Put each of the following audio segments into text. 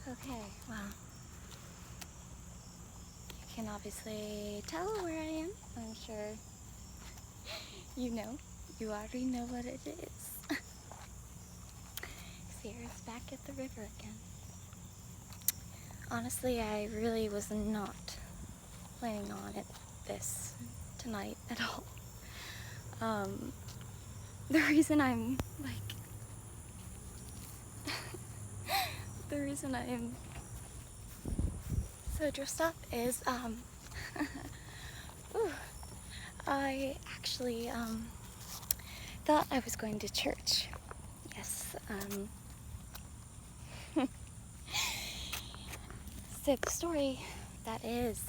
Okay, well, you can obviously tell where I am. I'm sure you already know what it is. Sierra's back at the river again. Honestly, I really was not planning on this tonight at all. The reason I'm so dressed up is, I actually, thought I was going to church. Yes, so the story that is,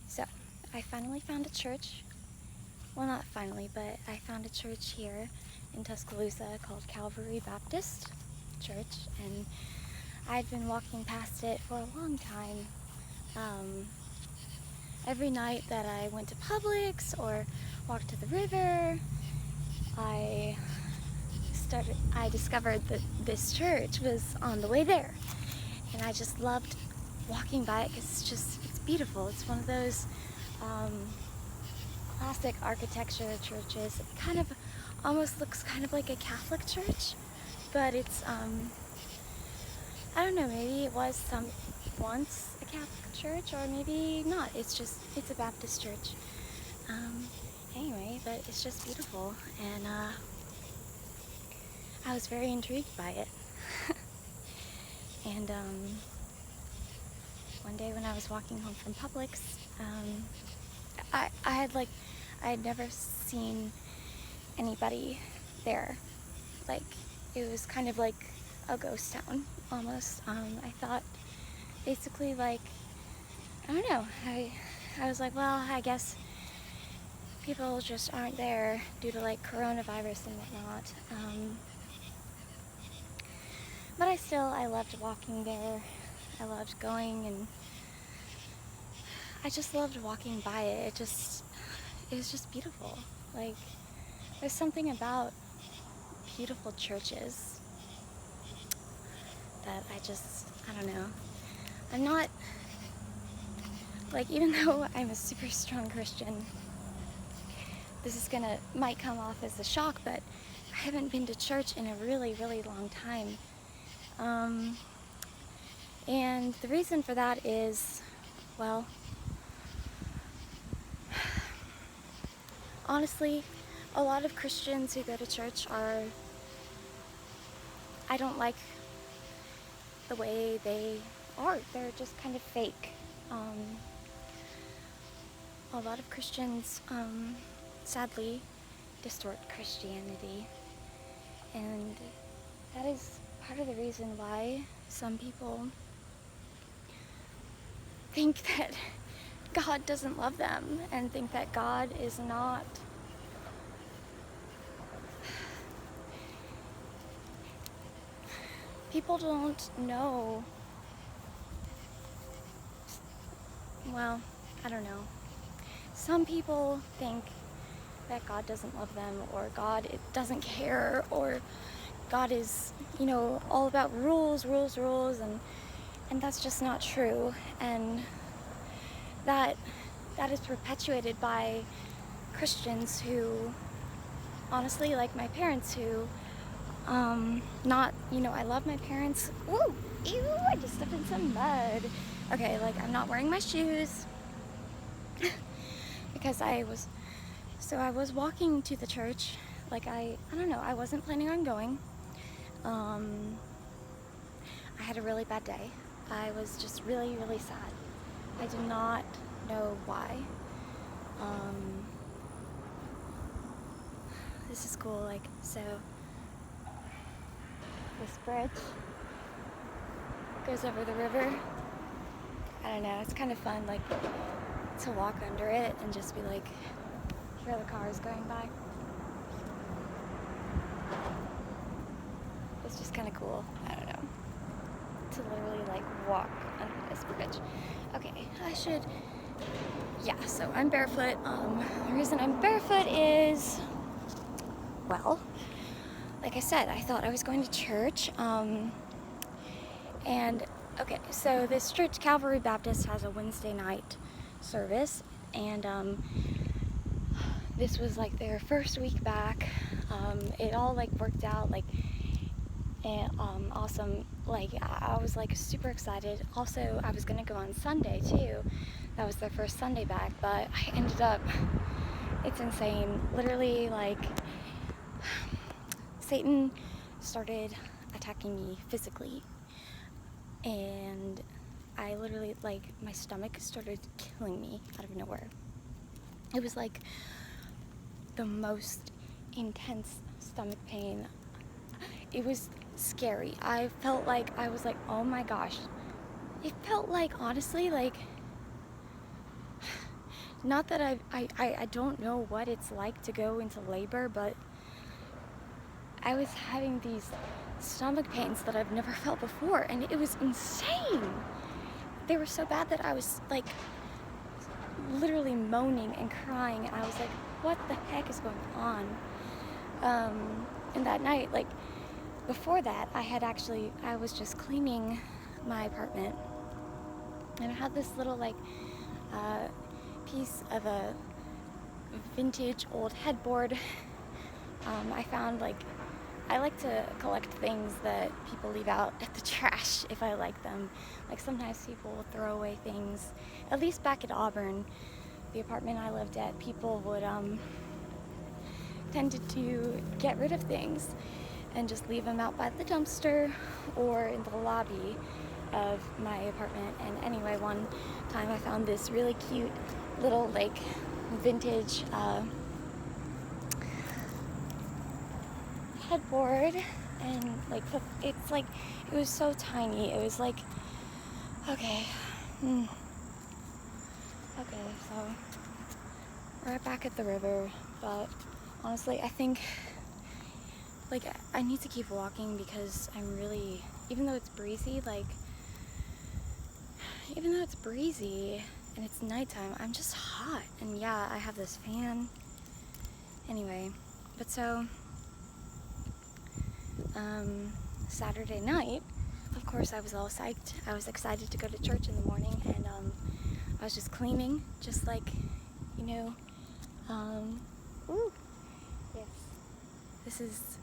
so I finally found a church. Well, not finally, but I found a church here in Tuscaloosa called Calvary Baptist Church, and I'd been walking past it for a long time. Every night that I went to Publix or walked to the river, I discovered that this church was on the way there, and I just loved walking by it because it's beautiful. It's one of those classic architecture churches. It kind of almost looks kind of like a Catholic church, but it's I don't know, maybe it was once a Catholic church, or maybe not. It's a Baptist church. Anyway, but it's just beautiful, and I was very intrigued by it. And one day when I was walking home from Publix, I had never seen anybody there. Like, it was kind of like a ghost town almost. I thought basically, like, I don't know, I was like, well, I guess people just aren't there due to like coronavirus and whatnot. But I loved walking there. I loved going, and I just loved walking by it. It was just beautiful. Like, there's something about beautiful churches that I don't know. I'm not, like, even though I'm a super strong Christian, this might come off as a shock, but I haven't been to church in a really, really long time. And the reason for that is, well, honestly, a lot of Christians who go to church I don't like the way they are. They're just kind of fake. A lot of Christians, sadly, distort Christianity, and that is part of the reason why some people think that God doesn't love them, and think that God is not people don't know. Well, I don't know. Some people think that God doesn't love them, or God doesn't care, or God is, all about rules, and that's just not true. And that is perpetuated by Christians who, honestly, like my parents, who, I love my parents. Ooh, ew, I just stepped in some mud. Okay, like, I'm not wearing my shoes because I was walking to the church. Like, I don't know, I wasn't planning on going. I had a really bad day. I was just really, really sad. I do not know why. This is cool, like, so this bridge goes over the river. I don't know, it's kind of fun, like, to walk under it and just be like, hear the cars going by. It's just kind of cool, I don't know, to literally, like, walk under this bridge. Okay, so I'm barefoot. The reason I'm barefoot is, well, like I said, I thought I was going to church, and okay, so this church, Calvary Baptist, has a Wednesday night service, and this was like their first week back. It all like worked out like and awesome. Like I was like super excited. Also, I was gonna go on Sunday too. That was their first Sunday back, but I ended up, it's insane. Literally, like Satan started attacking me physically, and I literally, like, my stomach started killing me out of nowhere. It was like the most intense stomach pain. It was scary. I felt like, I was like, oh my gosh. It felt like, honestly, like, not that I don't know what it's like to go into labor, but I was having these stomach pains that I've never felt before, and it was insane. They were so bad that I was like literally moaning and crying, and I was like, what the heck is going on? And that night, like, before that, I was just cleaning my apartment, and I had this little, like, piece of a vintage old headboard. I found, like, I like to collect things that people leave out at the trash if I like them. Like, sometimes people will throw away things. At least back at Auburn, the apartment I lived at, people would tended to get rid of things and just leave them out by the dumpster or in the lobby of my apartment. And anyway, one time I found this really cute little, like, vintage headboard, and like it's like, it was so tiny. It was like, okay, okay, so we're back at the river, but honestly, I think, like, I need to keep walking because I'm really, even though it's breezy, and it's nighttime, I'm just hot. And yeah, I have this fan. Anyway, but so, Saturday night, of course, I was all psyched. I was excited to go to church in the morning, and I was just cleaning, just like, you know, ooh, yes, this is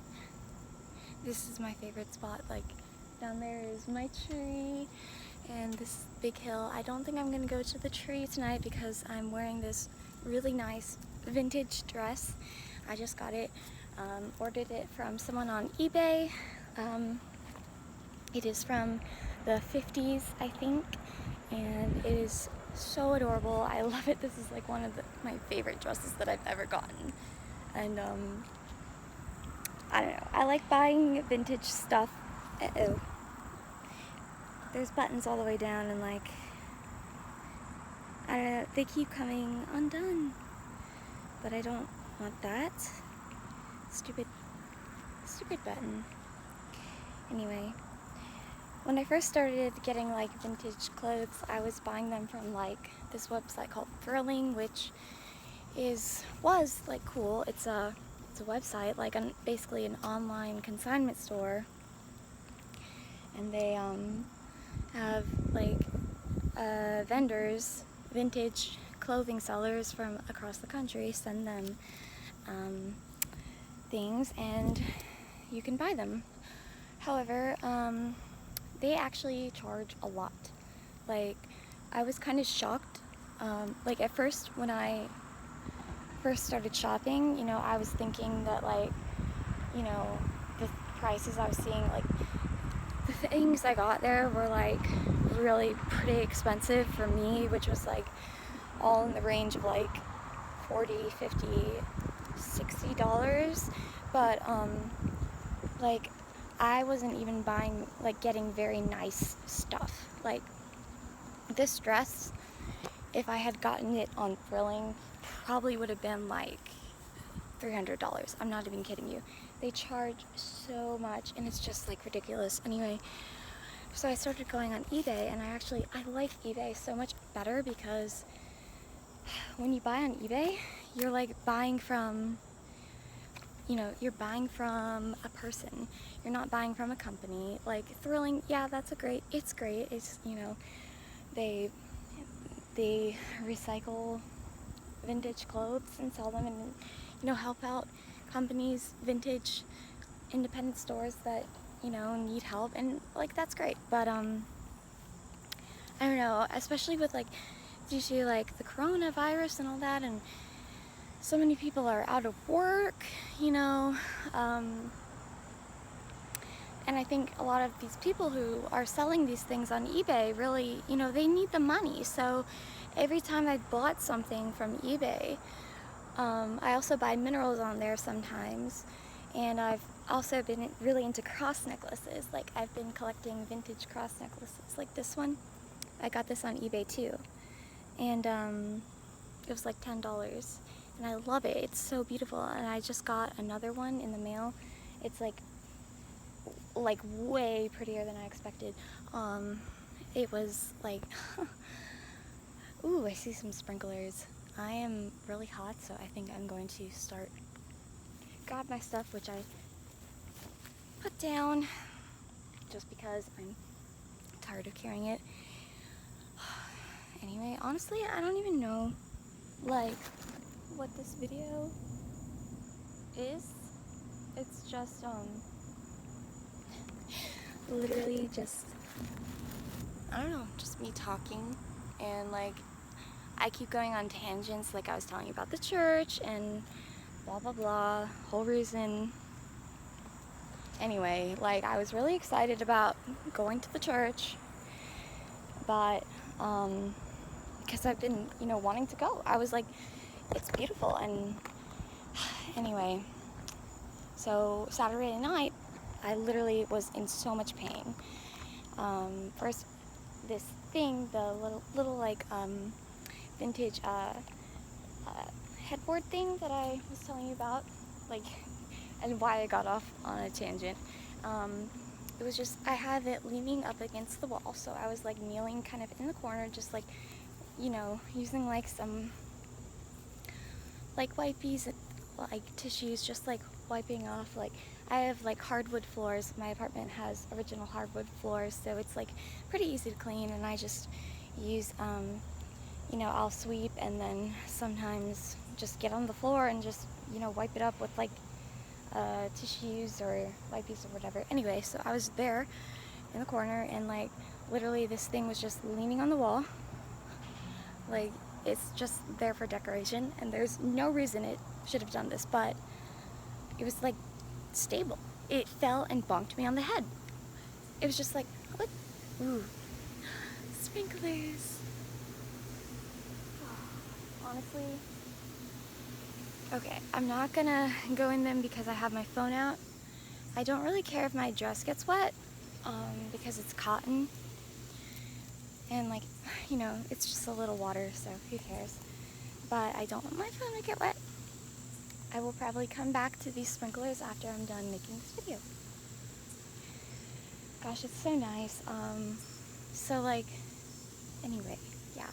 my favorite spot. Like, down there is my tree, and this big hill. I don't think I'm gonna go to the tree tonight because I'm wearing this really nice vintage dress. I just got it, ordered it from someone on eBay. It is from the 50s, I think, and it is so adorable. I love it. This is like one of my favorite dresses that I've ever gotten. And I don't know, I like buying vintage stuff. Uh-oh. There's buttons all the way down, and like, I don't know, they keep coming undone. But I don't want that. Stupid button. Anyway, when I first started getting like vintage clothes, I was buying them from like this website called Thrilling, which was like cool. It's a website, like basically an online consignment store, and they have like vendors, vintage clothing sellers from across the country send them things, and you can buy them. However, they actually charge a lot. Like, I was kind of shocked. Like, at first, when I first started shopping, you know, I was thinking that, like, you know, the prices I was seeing, like, the things I got there were, like, really pretty expensive for me, which was, like, all in the range of, like, $40, $50, $60. But, like, I wasn't even buying, like, getting very nice stuff. Like, this dress, if I had gotten it on Thrilling, probably would have been like $300. I'm not even kidding you. They charge so much, and it's just like ridiculous. Anyway, so I started going on eBay, and I like eBay so much better because when you buy on eBay, you're like buying from you know, you're buying from a person. You're not buying from a company. Like, thrilling, yeah, it's great. It's, you know, they recycle vintage clothes and sell them and, you know, help out companies, vintage independent stores that, you know, need help, and like that's great. But I don't know, especially with like due to like the coronavirus and all that, and so many people are out of work, you know, and I think a lot of these people who are selling these things on eBay really, you know, they need the money. So every time I bought something from eBay, I also buy minerals on there sometimes, and I've also been really into cross necklaces. Like, I've been collecting vintage cross necklaces, like this one. I got this on eBay too, and it was like $10, and I love it. It's so beautiful, and I just got another one in the mail. It's like way prettier than I expected. It was like, ooh, I see some sprinklers. I am really hot, so I think I'm going to grab my stuff, which I put down just because I'm tired of carrying it. Anyway, honestly, I don't even know, like, what this video is. It's just, literally just, I don't know, just me talking, and like, I keep going on tangents, like I was telling you about the church and blah blah blah, whole reason. Anyway, like, I was really excited about going to the church, but because I've been, you know, wanting to go. I was like, it's beautiful. And anyway, so Saturday night, I literally was in so much pain. First, this thing, the little like vintage headboard thing that I was telling you about, like, and why I got off on a tangent. It was just, I have it leaning up against the wall, so I was like kneeling kind of in the corner, just like, you know, using like some like wipes, like tissues, just like wiping off. Like, I have like hardwood floors. My apartment has original hardwood floors, so it's like pretty easy to clean, and I just use you know, I'll sweep and then sometimes just get on the floor and just, you know, wipe it up with like tissues or wipes or whatever. Anyway, so I was there in the corner, and like literally this thing was just leaning on the wall. Like, it's just there for decoration, and there's no reason it should have done this, but it was like stable. It fell and bonked me on the head. It was just like, what? Ooh, sprinklers. Honestly, okay, I'm not gonna go in them because I have my phone out. I don't really care if my dress gets wet, because it's cotton, and like, you know, it's just a little water, so who cares. But I don't want my phone to get wet. I will probably come back to these sprinklers after I'm done making this video. Gosh, it's so nice. So like, anyway, yeah.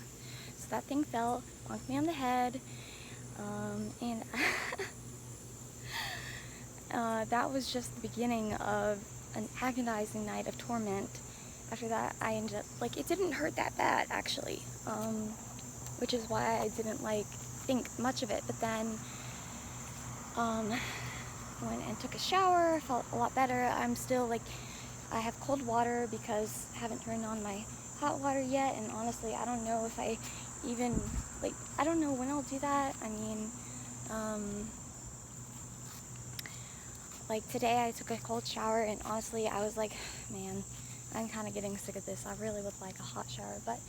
So that thing fell, bonked me on the head, and that was just the beginning of an agonizing night of torment. After that, I ended up, like, it didn't hurt that bad, actually, which is why I didn't, like, think much of it. But then, went and took a shower, felt a lot better. I'm still, like, I have cold water because I haven't turned on my hot water yet, and honestly, I don't know if I even, like, I don't know when I'll do that. I mean, like, today I took a cold shower, and honestly, I was like, man, I'm kind of getting sick of this. I really would like a hot shower, but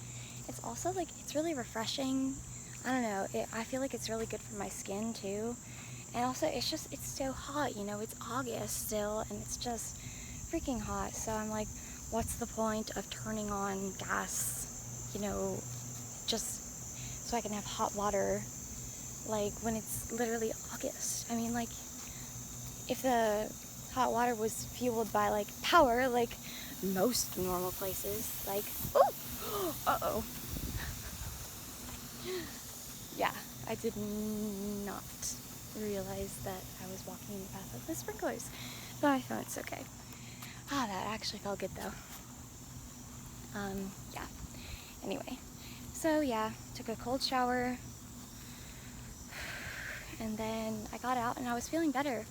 it's also, like, it's really refreshing. I don't know, I feel like it's really good for my skin, too. And also, it's so hot, you know, it's August still, and it's just freaking hot. So I'm like, what's the point of turning on gas, you know, just so I can have hot water, like, when it's literally August? I mean, like, if the hot water was fueled by, like, power, like most normal places, like, oh, uh-oh. Yeah, I did not realize that I was walking in the path of the sprinklers. But I thought it's okay. That actually felt good though. Yeah. Anyway, so yeah, took a cold shower, and then I got out and I was feeling better.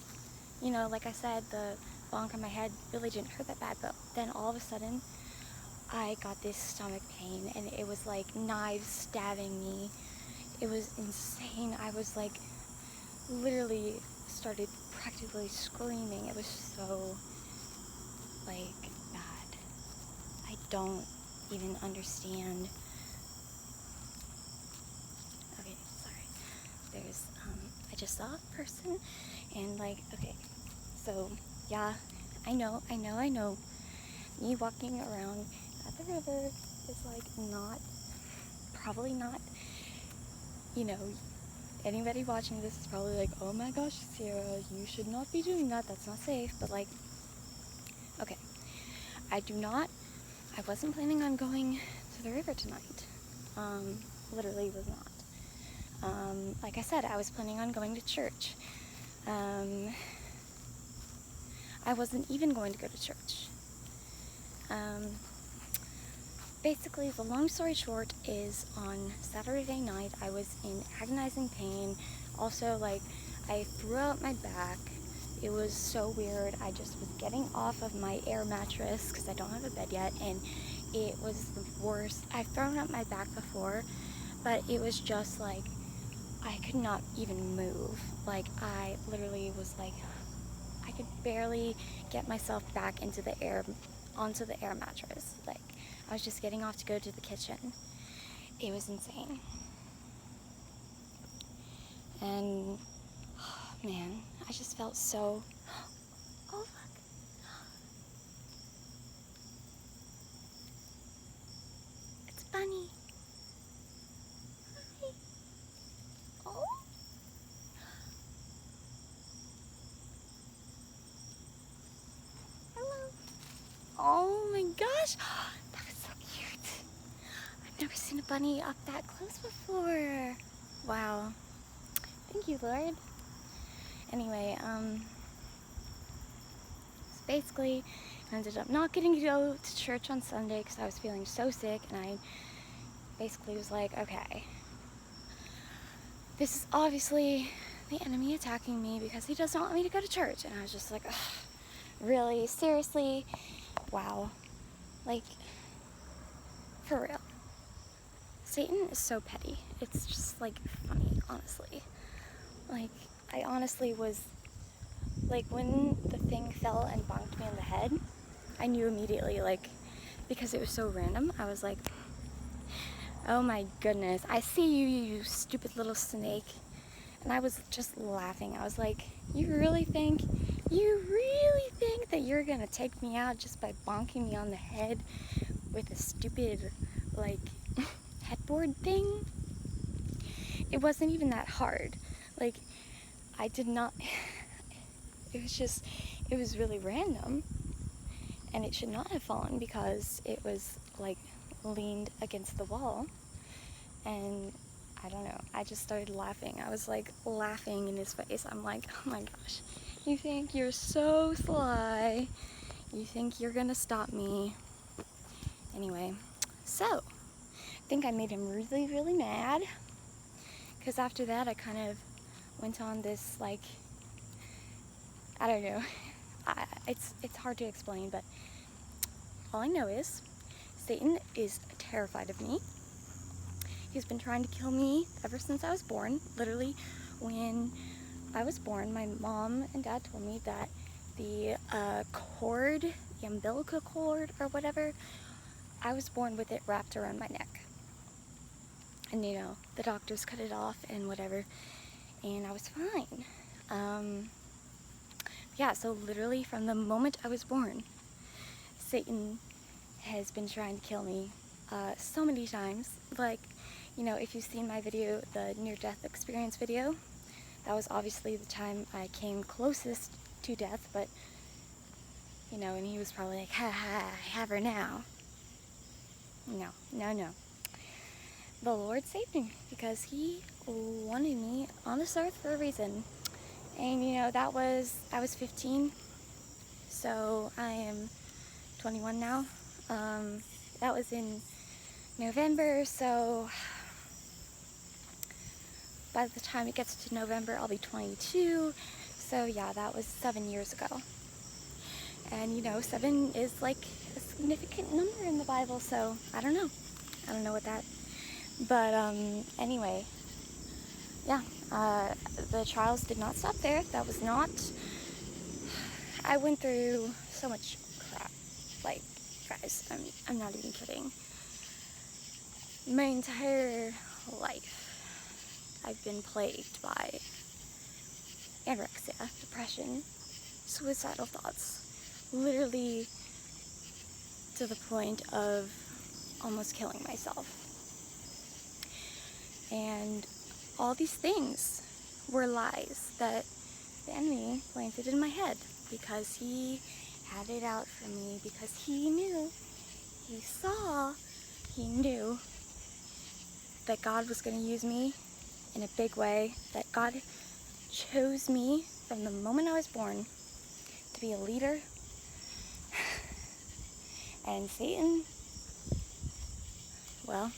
You know, like I said, the bonk on my head really didn't hurt that bad, but then all of a sudden, I got this stomach pain, and it was like knives stabbing me. It was insane. I was like, literally started practically screaming. It was so, like, bad. I don't even understand. Okay, sorry. There's, I just saw a person, and like, okay, so, yeah, I know. Me walking around at the river is like probably not, you know, anybody watching this is probably like, oh my gosh, Sarah, you should not be doing that. That's not safe. But like, okay, I wasn't planning on going to the river tonight. Literally was not. Like I said, I was planning on going to church. I wasn't even going to go to church. Basically, the long story short is on Saturday night, I was in agonizing pain. Also, like, I threw out my back. It was so weird. I just was getting off of my air mattress because I don't have a bed yet, and it was the worst. I've thrown out my back before, but it was just like, I could not even move. Like, I literally was like, I could barely get myself back onto the air mattress. Like, I was just getting off to go to the kitchen. It was insane. And, oh, man, I just felt so, oh, look. It's Bunny. Hi. Oh. Hello. Oh my gosh. That was so cute. I've never seen a bunny up that close before. Wow. Thank you, Lord. Anyway, so basically, I ended up not getting to go to church on Sunday because I was feeling so sick, and I basically was like, okay, this is obviously the enemy attacking me because he doesn't want me to go to church. And I was just like, ugh, really? Seriously? Wow. Like, for real. Satan is so petty. It's just, like, funny, honestly. Like, I honestly was, like, when the thing fell and bonked me on the head, I knew immediately, like, because it was so random, I was like, oh my goodness, I see you, you stupid little snake. And I was just laughing. I was like, you really think that you're gonna take me out just by bonking me on the head with a stupid, like, headboard thing? It wasn't even that hard. Like, I did not, it was really random. And it should not have fallen because it was, like, leaned against the wall. And I don't know, I just started laughing. I was like laughing in his face. I'm like, oh my gosh, you think you're so sly. You think you're gonna stop me. Anyway, so I think I made him really, really mad. Because after that, I kind of went on this, like, I don't know. It's hard to explain, but all I know is Satan is terrified of me. He's been trying to kill me ever since I was born. Literally, when I was born, my mom and dad told me that the cord, the umbilical cord or whatever, I was born with it wrapped around my neck. And, you know, the doctors cut it off and whatever, and I was fine. Yeah, so literally from the moment I was born, Satan has been trying to kill me so many times. Like, you know, if you've seen my video, the near-death experience video, that was obviously the time I came closest to death, but, you know, and he was probably like, ha ha, I have her now. No. The Lord saved me because he wanted me on this earth for a reason. And I was 15, so I am 21 now. That was in November, so by the time it gets to November, I'll be 22. So yeah, that was 7 years ago. And 7 is like a significant number in the Bible, so I don't know. I don't know what that. But anyway, yeah, the trials did not stop there. That was not. I went through so much crap. Like, guys, I'm not even kidding. My entire life, I've been plagued by anorexia, depression, suicidal thoughts, literally to the point of almost killing myself. And all these things were lies that the enemy planted in my head because he had it out for me, because he knew, he knew that God was going to use me in a big way, that God chose me from the moment I was born to be a leader. And Satan, well,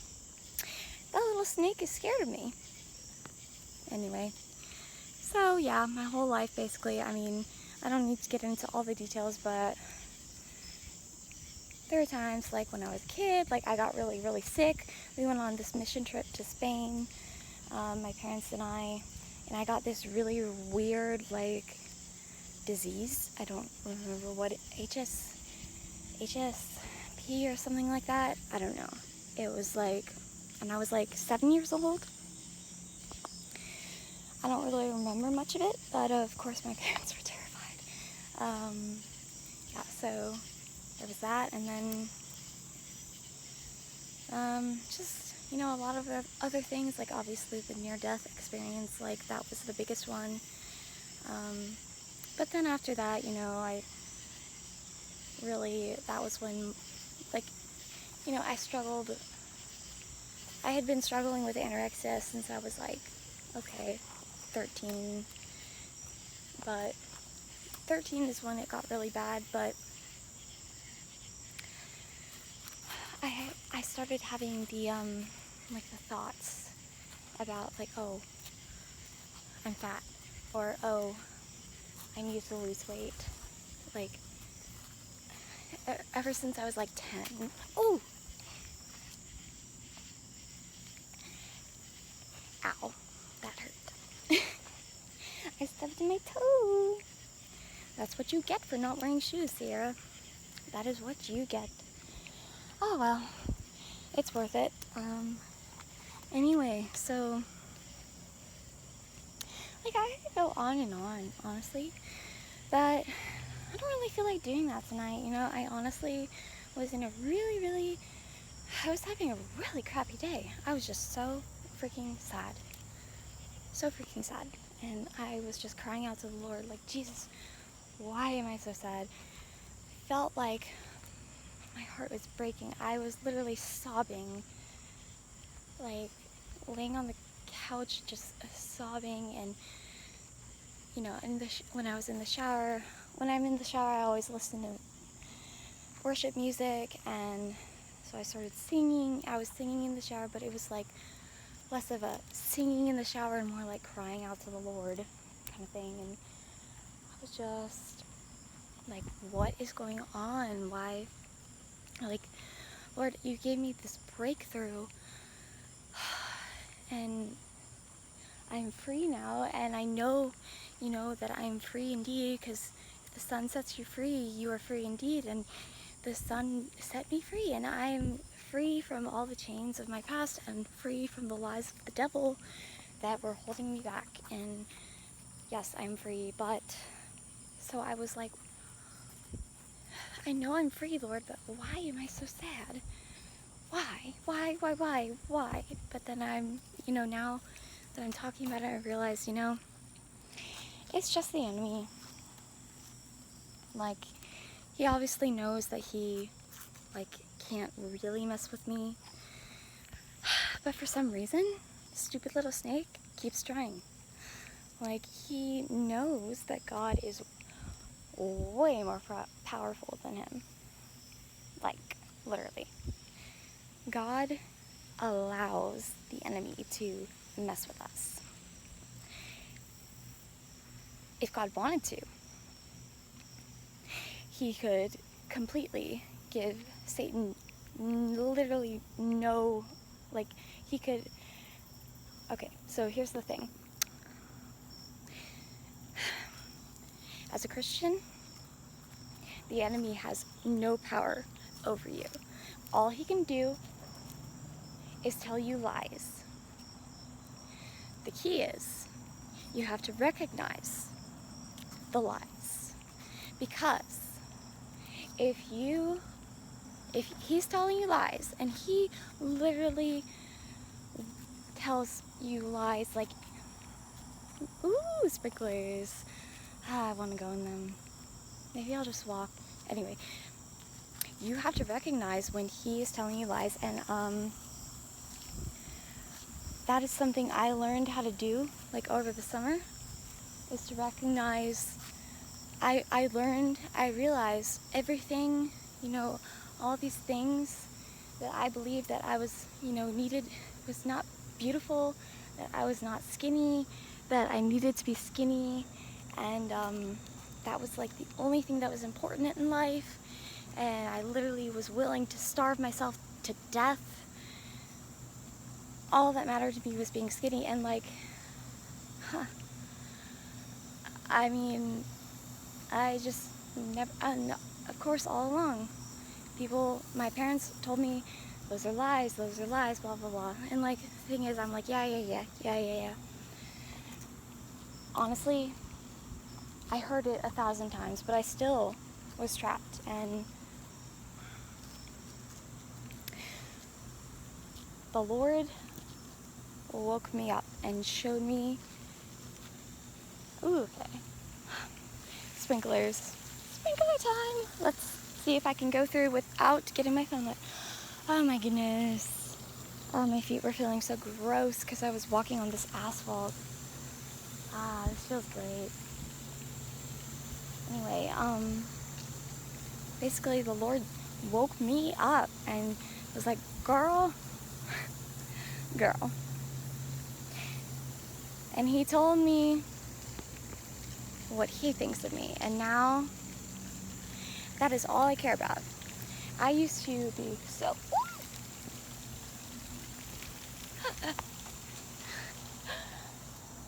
that little snake is scared of me. Anyway, so yeah, my whole life basically, I don't need to get into all the details, but there were times like when I was a kid, like I got really, really sick. We went on this mission trip to Spain, my parents and I got this really weird like disease. I don't remember what HSP or something like that. I don't know. It was like, and I was like 7 years old. I don't really remember much of it, but of course my parents were terrified. Yeah, so there was that, and then just, a lot of other things, like obviously the near-death experience, like that was the biggest one. But then after that, that was when, like, I struggled. I had been struggling with anorexia since I was like, 13. But 13 is when it got really bad, but I started having the the thoughts about like, oh, I'm fat, or oh, I need to lose weight. Like ever since I was like 10. Oh, ow, that hurt. I stepped in my toe. That's what you get for not wearing shoes, Sierra. That is what you get. Oh well, it's worth it. Anyway, so like I could go on and on, honestly, but I don't really feel like doing that tonight. I honestly was in a I was having a really crappy day. I was just so freaking sad. So freaking sad. And I was just crying out to the Lord, like, Jesus, why am I so sad? I felt like my heart was breaking. I was literally sobbing, like, laying on the couch, just sobbing. And, when I was in the shower, when I'm in the shower, I always listen to worship music, and so I started singing. I was singing in the shower, but it was like less of a singing in the shower and more like crying out to the Lord kind of thing. And I was just like, what is going on? Why? Like, Lord, you gave me this breakthrough and I'm free now, and I know, that I'm free indeed, because if the Son sets you free, you are free indeed, and the Son set me free, and I'm free from all the chains of my past, and free from the lies of the devil that were holding me back. And yes, I'm free. But so I was like, I know I'm free, Lord, but why am I so sad? Why? But then I'm, now that I'm talking about it, I realize, it's just the enemy. Like, he obviously knows that he, like, can't really mess with me. But for some reason, stupid little snake keeps trying. Like, he knows that God is way more powerful than him. Like, literally. God allows the enemy to mess with us. If God wanted to, he could completely give Satan literally no, like, he could, okay, so here's the thing. As a Christian, the enemy has no power over you. All he can do is tell you lies. The key is you have to recognize the lies. Because if he's telling you lies, and he literally tells you lies like, ooh, sprinklers, I want to go in them. Maybe I'll just walk. Anyway, you have to recognize when he is telling you lies, and that is something I learned how to do, like, over the summer, is to recognize. I realized everything, all these things that I believed that I was, needed, was not beautiful, that I was not skinny, that I needed to be skinny, and that was like the only thing that was important in life, and I literally was willing to starve myself to death. All that mattered to me was being skinny, and like, I mean, I just never, no, of course, all along, my parents told me, those are lies, blah, blah, blah. And like, the thing is, I'm like, yeah. Honestly, I heard it 1,000 times, but I still was trapped. And the Lord woke me up and showed me, ooh, okay, sprinkler time. Let's see if I can go through without getting my phone wet. Oh my goodness. Oh, my feet were feeling so gross because I was walking on this asphalt. This feels great. Anyway, basically the Lord woke me up and was like, girl. And he told me what he thinks of me, and now that is all I care about. I used to be so...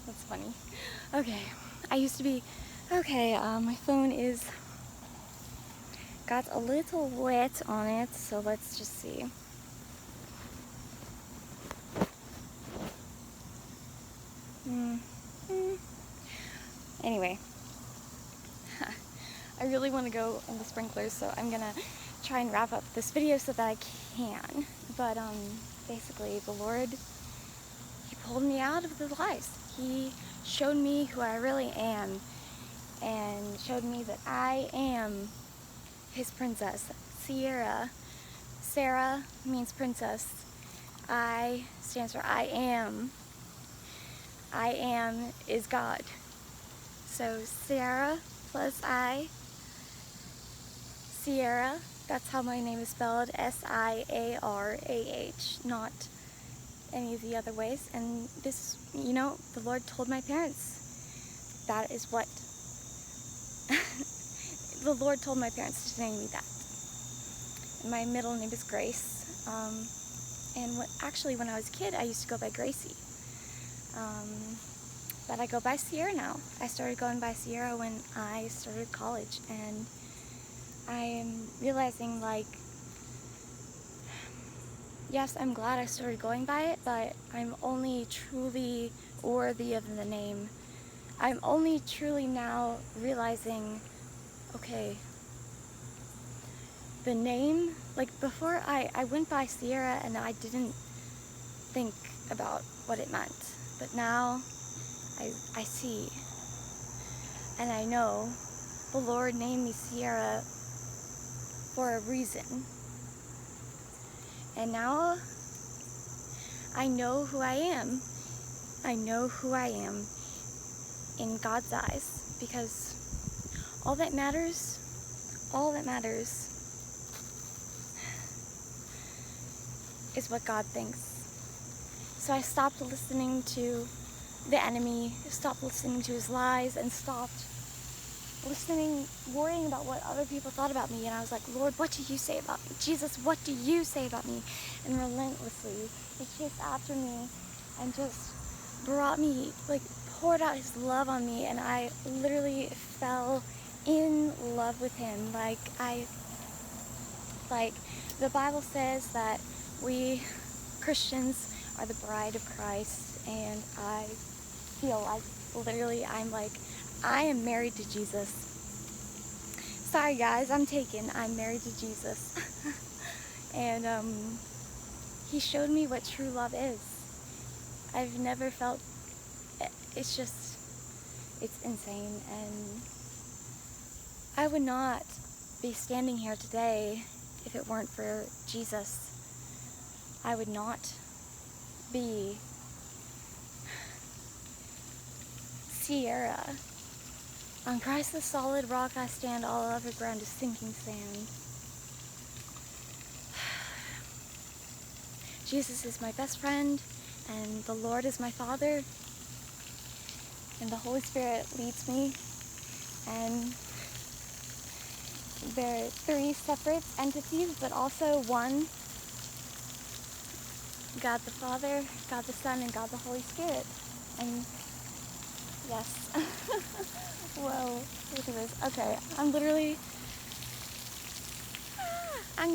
That's funny. Okay, I used to be... Okay, my phone got a little wet on it, so let's just see. Anyway, I really want to go on the sprinklers, so I'm gonna try and wrap up this video so that I can. But basically, the Lord, he pulled me out of the lies. He showed me who I really am, and showed me that I am his princess, Sierra. Sarah means princess. I stands for I am. I am is God. So Sarah plus I, Sierra, that's how my name is spelled, S-I-A-R-A-H, not any of the other ways. And this, the Lord told my parents, that is what, the Lord told my parents to name me that. And my middle name is Grace. And actually, when I was a kid, I used to go by Gracie. But I go by Sierra now. I started going by Sierra when I started college, and I am realizing, like, yes, I'm glad I started going by it, but I'm only truly worthy of the name. I'm only truly now realizing, okay, the name, like, before I went by Sierra and I didn't think about what it meant, but now I see, and I know the Lord named me Sierra for a reason. And now I know who I am. I know who I am. in God's eyes, because all that matters is what God thinks. So I stopped listening to the enemy, stopped listening to his lies, and stopped worrying about what other people thought about me. And I was like, Lord, what do you say about me? Jesus, what do you say about me? And relentlessly, he chased after me and just brought me, like, poured out his love on me, and I literally fell in love with him. Like the Bible says that we Christians are the bride of Christ, and I feel like literally I am married to Jesus. Sorry guys, I'm married to Jesus. And he showed me what true love is. I've never felt, it's insane, and I would not be standing here today if it weren't for Jesus. I would not be Sierra. On Christ the solid rock I stand, all other ground is sinking sand. Jesus is my best friend, and the Lord is my Father, and the Holy Spirit leads me, and they're three separate entities, but also one. God the Father, God the Son, and God the Holy Spirit. And yes. Whoa, look at this. Okay, I'm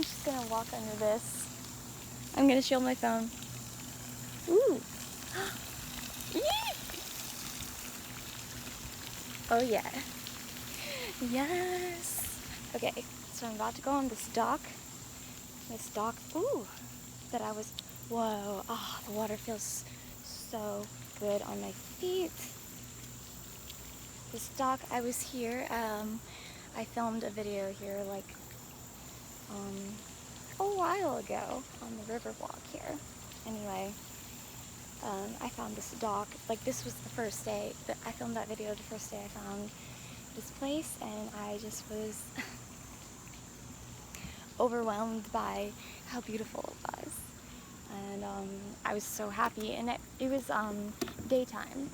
just gonna walk under this. I'm gonna shield my phone. Ooh. Oh yeah. Yes. Okay, so I'm about to go on this dock. Ooh, whoa, the water feels so good on my feet. This dock, I was here, I filmed a video here like a while ago on the river walk here. Anyway, I found this dock, like this was the first day that I filmed that video, the first day I found this place, and I just was overwhelmed by how beautiful it was. And I was so happy, and it was daytime,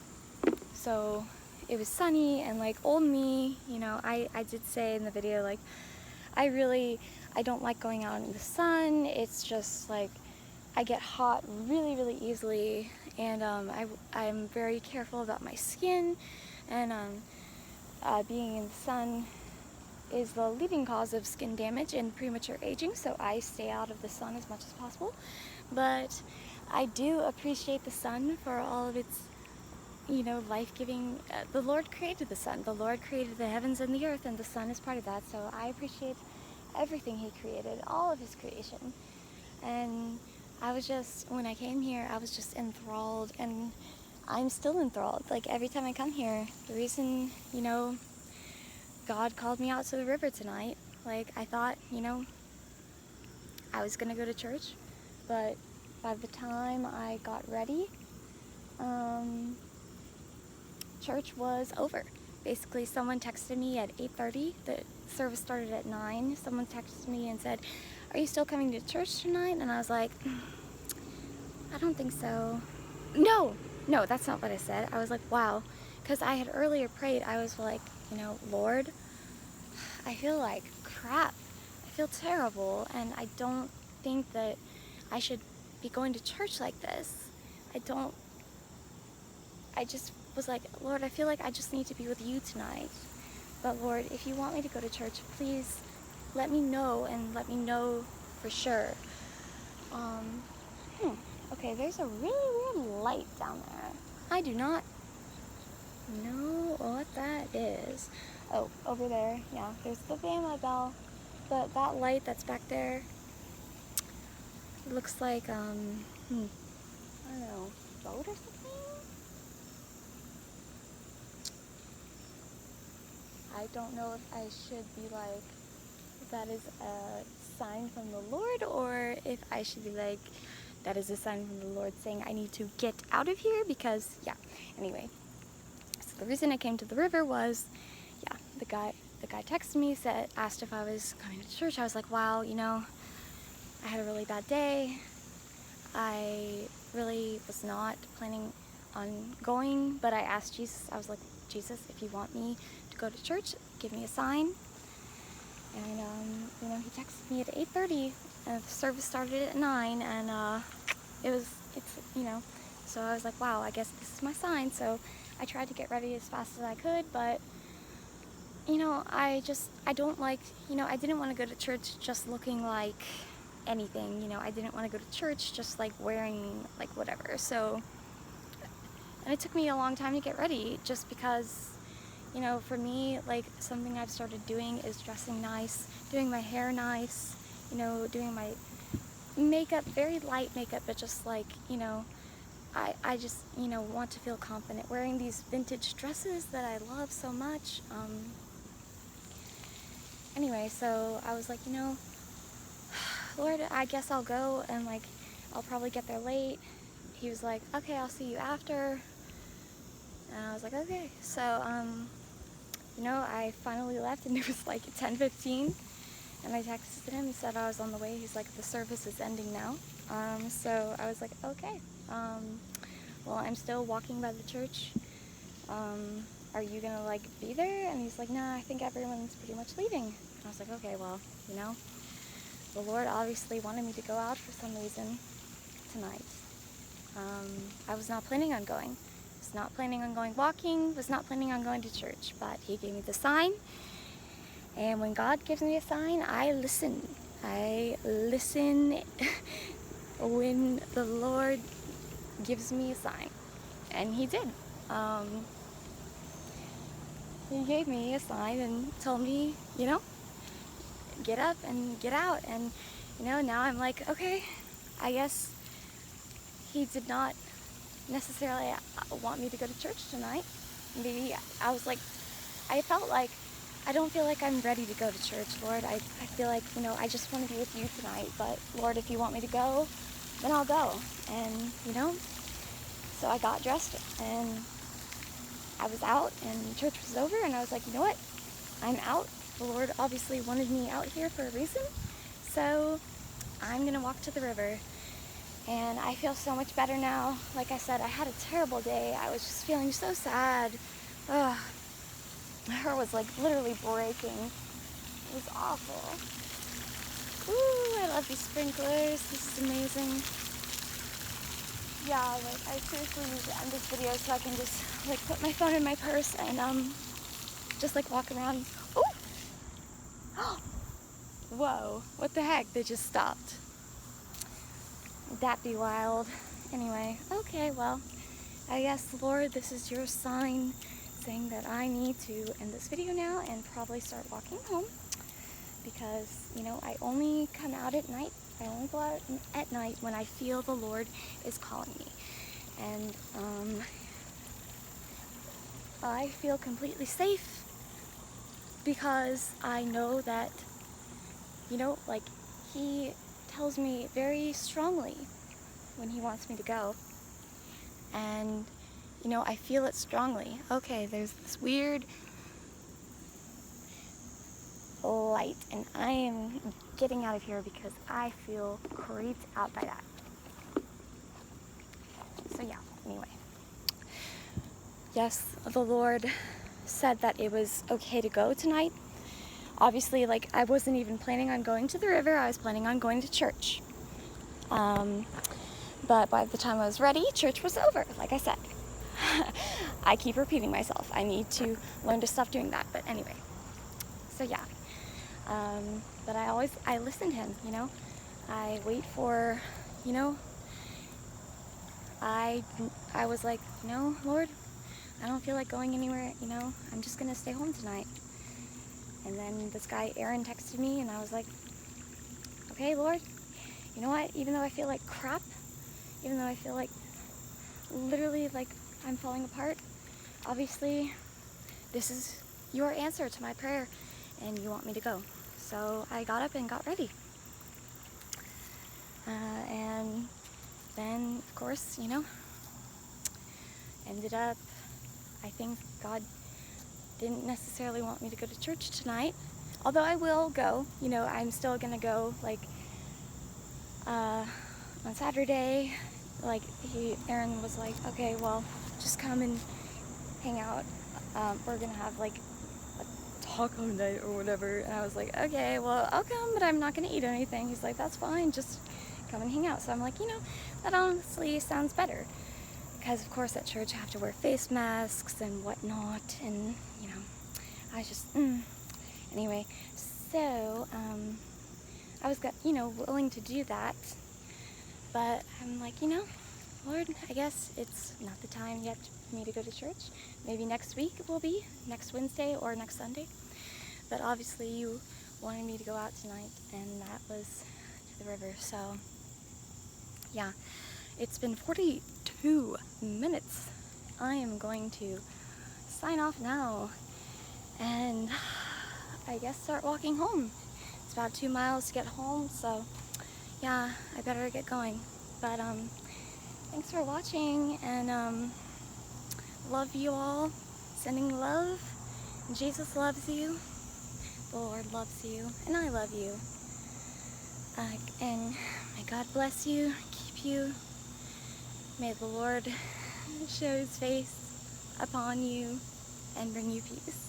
so it was sunny, and like old me, you know, I did say in the video, like, I don't like going out in the sun. It's just like I get hot really, really easily, and I'm very careful about my skin, and being in the sun is the leading cause of skin damage and premature aging, so I stay out of the sun as much as possible. But I do appreciate the sun for all of its, you know, life-giving. The Lord created the sun. The Lord created the heavens and the earth, and the sun is part of that, so I appreciate everything he created, all of his creation. And when I came here, I was just enthralled, and I'm still enthralled. Like, every time I come here, the reason, you know, God called me out to the river tonight, like, I thought, you know, I was gonna go to church, but by the time I got ready, church was over. Basically, someone texted me at 8:30. The service started at 9. Someone texted me and said, "Are you still coming to church tonight?" And I was like, "I don't think so." No, that's not what I said. I was like, wow, because I had earlier prayed. I was like, you know, Lord, I feel like crap. I feel terrible, and I don't think that I should be going to church like this. I just was like, Lord, I feel like I just need to be with you tonight. But Lord, if you want me to go to church, please let me know, and let me know for sure. Okay, there's a really weird light down there. I do not know what that is. Oh, over there, yeah, there's the family bell. But that light that's back there, it looks like, I don't know, boat or something? I don't know if I should be like, that is a sign from the Lord, or if I should be like, that is a sign from the Lord saying I need to get out of here, because, yeah, anyway. So the reason I came to the river was, yeah, the guy texted me, asked if I was coming to church. I was like, wow, you know, I had a really bad day. I really was not planning on going, but I asked Jesus. I was like, Jesus, if you want me to go to church, give me a sign. And you know, he texted me at 8:30, and the service started at 9, and you know, so I was like, wow, I guess this is my sign. So I tried to get ready as fast as I could, but you know, I don't like, you know, I didn't want to go to church just looking like anything, you know, I didn't want to go to church just like wearing like whatever. So, and it took me a long time to get ready, just because, you know, for me, like, something I've started doing is dressing nice, doing my hair nice, you know, doing my makeup, very light makeup, but just like, you know, I just, you know, want to feel confident wearing these vintage dresses that I love so much. Anyway, so I was like, you know, Lord, I guess I'll go, and like, I'll probably get there late. He was like, okay, I'll see you after. And I was like, okay. So, you know, I finally left, and it was like 10:15, and I texted him. He said I was on the way. He's like, the service is ending now. So I was like, okay. Well, I'm still walking by the church. Are you gonna like be there? And he's like, nah, I think everyone's pretty much leaving. And I was like, okay, well, you know, the Lord obviously wanted me to go out for some reason tonight. I was not planning on going. Was not planning on going walking. Was not planning on going to church. But he gave me the sign. And when God gives me a sign, I listen. I listen when the Lord gives me a sign. And he did. He gave me a sign and told me, you know, get up and get out. And, you know, now I'm like, okay, I guess he did not necessarily want me to go to church tonight. Maybe I was like, I felt like, I don't feel like I'm ready to go to church, Lord. I feel like, you know, I just want to be with you tonight. But, Lord, if you want me to go, then I'll go. And, you know, so I got dressed and I was out and church was over, and I was like, you know what? I'm out. The Lord obviously wanted me out here for a reason. So I'm going to walk to the river. And I feel so much better now. Like I said, I had a terrible day. I was just feeling so sad. Ugh. My heart was like literally breaking. It was awful. Ooh, I love these sprinklers. This is amazing. Yeah, like I seriously need to end this video so I can just like put my phone in my purse and just like walk around. Oh! Whoa, what the heck? They just stopped. That'd be wild. Anyway, okay, well, I guess, Lord, this is your sign saying that I need to end this video now and probably start walking home, because, you know, I only come out at night. I only go out at night when I feel the Lord is calling me. And I feel completely safe because I know that, you know, like, he tells me very strongly when he wants me to go. And, you know, I feel it strongly. Okay, there's this weird light, and I am getting out of here because I feel creeped out by that. So yeah, anyway. Yes, the Lord said that it was okay to go tonight. Obviously, like, I wasn't even planning on going to the river. I was planning on going to church. But by the time I was ready, church was over, like I said. I keep repeating myself. I need to learn to stop doing that. But anyway, so yeah. But I listen to him, you know. I wait for, you know, I was like, you know, Lord, I don't feel like going anywhere, you know. I'm just going to stay home tonight. And then this guy, Aaron, texted me, and I was like, okay, Lord, you know what? Even though I feel like crap, even though I feel like literally like I'm falling apart, obviously this is your answer to my prayer and you want me to go. So I got up and got ready. And then, of course, you know, ended up I think God didn't necessarily want me to go to church tonight, although I will go. You know, I'm still gonna go, like, on Saturday. Like, Aaron was like, okay, well, just come and hang out. We're gonna have, like, a taco night or whatever. And I was like, okay, well, I'll come, but I'm not gonna eat anything. He's like, that's fine, just come and hang out. So I'm like, you know, that honestly sounds better. Because, of course, at church I have to wear face masks and whatnot, and, you know, I just, Anyway, so, I was, you know, willing to do that, but I'm like, you know, Lord, I guess it's not the time yet for me to go to church. Maybe next week it will be, next Wednesday or next Sunday. But obviously you wanted me to go out tonight, and that was to the river. So, yeah, it's been 42 minutes. I am going to sign off now and I guess start walking home. It's about 2 miles to get home, so yeah, I better get going. But thanks for watching, and love you all. Sending love. Jesus loves you. The Lord loves you, and I love you. And may God bless you, keep you. May the Lord show his face upon you and bring you peace.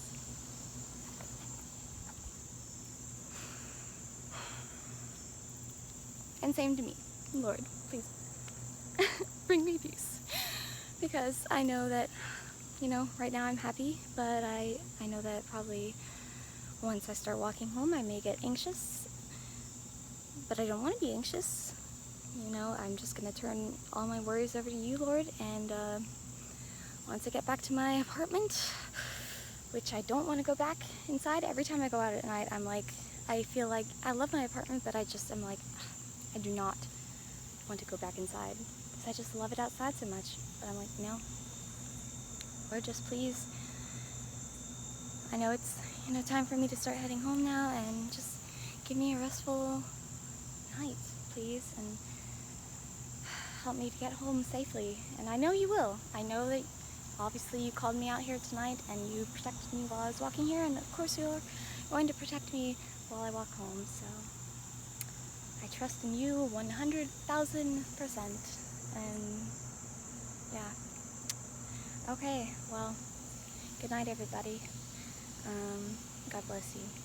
And same to me. Lord, please bring me peace. Because I know that, you know, right now I'm happy, but I know that probably once I start walking home I may get anxious. But I don't want to be anxious. You know, I'm just going to turn all my worries over to you, Lord, and once I get back to my apartment, which I don't want to go back inside. Every time I go out at night, I'm like, I feel like I love my apartment, but I just am like, I do not want to go back inside because I just love it outside so much. But I'm like, no, Lord, just please. I know it's, you know, time for me to start heading home now, and just give me a restful night, please, and help me to get home safely. And I know you will. I know that obviously you called me out here tonight and you protected me while I was walking here, and of course you're going to protect me while I walk home. So I trust in you 100,000%. And yeah. Okay, well, good night, everybody. God bless you.